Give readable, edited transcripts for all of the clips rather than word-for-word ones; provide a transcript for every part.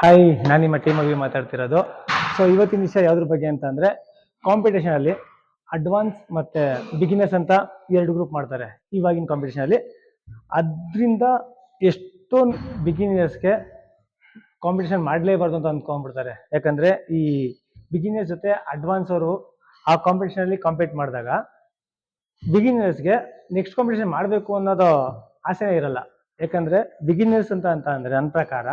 Hi, ನಾನು ನಿಮ್ಮ team ಆಗಿ ಮಾತಾಡ್ತಿರೋದು. ಸೊ ಇವತ್ತಿನ ವಿಷಯ ಯಾವುದ್ರ ಬಗ್ಗೆ ಅಂತ ಅಂದರೆ, ಕಾಂಪಿಟೇಷನಲ್ಲಿ ಅಡ್ವಾನ್ಸ್ ಮತ್ತು ಬಿಗಿನರ್ಸ್ ಅಂತ ಎರಡು ಗ್ರೂಪ್ ಮಾಡ್ತಾರೆ ಇವಾಗಿನ ಕಾಂಪಿಟೇಷನಲ್ಲಿ. ಅದರಿಂದ ಎಷ್ಟೊಂದು ಬಿಗಿನರ್ಸ್ಗೆ ಕಾಂಪಿಟೇಷನ್ ಮಾಡಲೇಬಾರ್ದು ಅಂತ ಅಂದ್ಕೊಂಡ್ಬಿಡ್ತಾರೆ. ಯಾಕಂದರೆ ಈ ಬಿಗಿನರ್ಸ್ ಜೊತೆ ಅಡ್ವಾನ್ಸ್ ಅವರು ಆ ಕಾಂಪಿಟೇಷನಲ್ಲಿ ಕಾಂಪೀಟ್ ಮಾಡಿದಾಗ ಬಿಗಿನರ್ಸ್ಗೆ ನೆಕ್ಸ್ಟ್ ಕಾಂಪಿಟೇಷನ್ ಮಾಡಬೇಕು ಅನ್ನೋದು ಆಸೆನೇ ಇರಲ್ಲ. ಯಾಕಂದರೆ ಬಿಗಿನರ್ಸ್ ಅಂತ ಅಂದರೆ ನನ್ನ ಪ್ರಕಾರ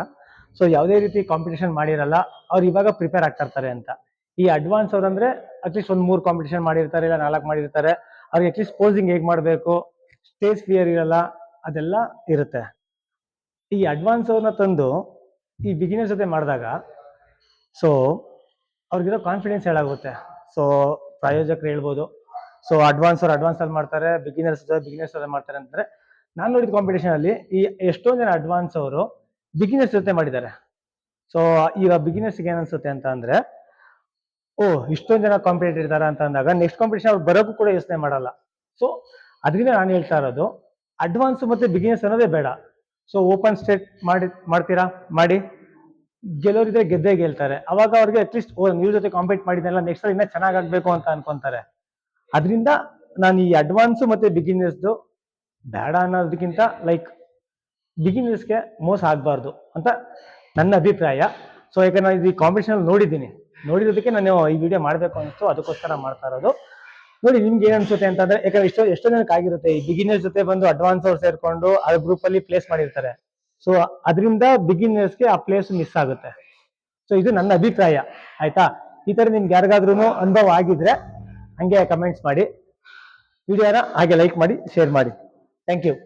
ಸೊ ಯಾವುದೇ ರೀತಿ ಕಾಂಪಿಟೇಷನ್ ಮಾಡಿರಲ್ಲ, ಅವ್ರು ಇವಾಗ ಪ್ರಿಪೇರ್ ಆಗ್ತಾ ಇರ್ತಾರೆ ಅಂತ. ಈ ಅಡ್ವಾನ್ಸ್ ಅವ್ರು ಅಂದರೆ ಅಟ್ಲೀಸ್ಟ್ ಒಂದು 3 ಕಾಂಪಿಟೇಷನ್ ಮಾಡಿರ್ತಾರೆ, ಇಲ್ಲ 4 ಮಾಡಿರ್ತಾರೆ. ಅವ್ರಿಗೆ ಅಟ್ಲೀಸ್ಟ್ ಪೋಸಿಂಗ್ ಹೇಗೆ ಮಾಡಬೇಕು, ಸ್ಟೇಜ್ ಫಿಯರ್ ಇರಲ್ಲ, ಅದೆಲ್ಲ ಇರುತ್ತೆ. ಈ ಅಡ್ವಾನ್ಸ್ ಅವ್ರನ್ನ ತಂದು ಈ ಬಿಗಿನರ್ಸ್ ಜೊತೆ ಮಾಡಿದಾಗ ಸೊ ಅವ್ರಿಗಿರೋ ಕಾನ್ಫಿಡೆನ್ಸ್ ಹೇಳಾಗುತ್ತೆ. ಸೊ ಪ್ರಾಯೋಜಕರು ಹೇಳ್ಬೋದು, ಸೊ ಅಡ್ವಾನ್ಸ್ ಅಲ್ಲಿ ಮಾಡ್ತಾರೆ, ಬಿಗಿನರ್ಸ್ ಅಲ್ಲಿ ಮಾಡ್ತಾರೆ ಅಂತಂದ್ರೆ, ನಾನು ನೋಡಿದ ಕಾಂಪಿಟೇಷನ್ ಅಲ್ಲಿ ಈ ಎಷ್ಟೊಂದು ಜನ ಅಡ್ವಾನ್ಸ್ ಅವರು ಬಿಗಿನರ್ಸ್ ಜೊತೆ ಮಾಡಿದ್ದಾರೆ. ಸೊ ಈಗ ಬಿಗಿನರ್ಸ್ಗೆ ಏನ್ ಅನ್ಸುತ್ತೆ ಅಂತ ಅಂದ್ರೆ, ಇಷ್ಟೊಂದು ಜನ ಕಾಂಪಿಟೇಟರ್ ಇದ್ದಾರೆ ಅಂತ ಅಂದಾಗ ನೆಕ್ಸ್ಟ್ ಕಾಂಪಿಟೇಷನ್ ಅವ್ರು ಬರೋಕ್ಕೂ ಕೂಡ ಯೋಚನೆ ಮಾಡಲ್ಲ. ಸೊ ಅದರಿಂದ ನಾನು ಹೇಳ್ತಾ ಇರೋದು, ಅಡ್ವಾನ್ಸ್ ಮತ್ತೆ ಬಿಗಿನರ್ಸ್ ಅನ್ನೋದೇ ಬೇಡ. ಸೊ ಓಪನ್ ಸ್ಟೇಟ್ ಮಾಡ್ತೀರಾ, ಮಾಡಿ ಗೆಲ್ಲೋರಿದ್ರೆ ಗೆದ್ದೇ ಗೆಲ್ತಾರೆ. ಅವಾಗ ಅವ್ರಿಗೆ ಅಟ್ಲೀಸ್ಟ್ ಇವ್ರ ಜೊತೆ ಕಾಂಪೀಟ್ ಮಾಡಿದ್ನಲ್ಲ, ನೆಕ್ಸ್ಟ್ ಇನ್ನೂ ಚೆನ್ನಾಗಾಗಬೇಕು ಅಂತ ಅನ್ಕೊಂತಾರೆ. ಅದರಿಂದ ನಾನು ಈ ಅಡ್ವಾನ್ಸ್ ಮತ್ತೆ ಬಿಗಿನರ್ಸ್ದು ಬೇಡ ಅನ್ನೋದಕ್ಕಿಂತ ಬಿಗಿನರ್ಸ್ಗೆ ಮೋಸ ಆಗಬಾರ್ದು ಅಂತ ನನ್ನ ಅಭಿಪ್ರಾಯ. ಸೊ ಯಾಕಂದ್ರೆ ನಾನು ಈ ಕಾಂಪಿಟೇಷನ್ ನೋಡಿರೋದಕ್ಕೆ ನಾನು ಈ ವಿಡಿಯೋ ಮಾಡಬೇಕು ಅನಿಸ್ತು, ಅದಕ್ಕೋಸ್ಕರ ಮಾಡ್ತಾ ಇರೋದು. ನೋಡಿ ನಿಮ್ಗೆ ಏನ್ ಅನ್ಸುತ್ತೆ ಅಂತಂದ್ರೆ, ಯಾಕಂದ್ರೆ ಎಷ್ಟೋ ಜನಕ್ಕೆ ಆಗಿರುತ್ತೆ ಈ ಬಿಗಿನರ್ಸ್ ಜೊತೆ ಬಂದು ಅಡ್ವಾನ್ಸ್ ಅವ್ರು ಸೇರ್ಕೊಂಡು ಆ ಗ್ರೂಪ್ ಅಲ್ಲಿ ಪ್ಲೇಸ್ ಮಾಡಿರ್ತಾರೆ. ಸೊ ಅದರಿಂದ ಬಿಗಿನರ್ಸ್ಗೆ ಆ ಪ್ಲೇಸ್ ಮಿಸ್ ಆಗುತ್ತೆ. ಸೊ ಇದು ನನ್ನ ಅಭಿಪ್ರಾಯ, ಆಯ್ತಾ? ಈ ತರ ನಿಮ್ಗೆ ಯಾರಿಗಾದ್ರೂ ಅನುಭವ ಆಗಿದ್ರೆ ಹಂಗೆ ಕಮೆಂಟ್ಸ್ ಮಾಡಿ, ವಿಡಿಯೋನ ಹಾಗೆ ಲೈಕ್ ಮಾಡಿ, ಶೇರ್ ಮಾಡಿ. Thank you.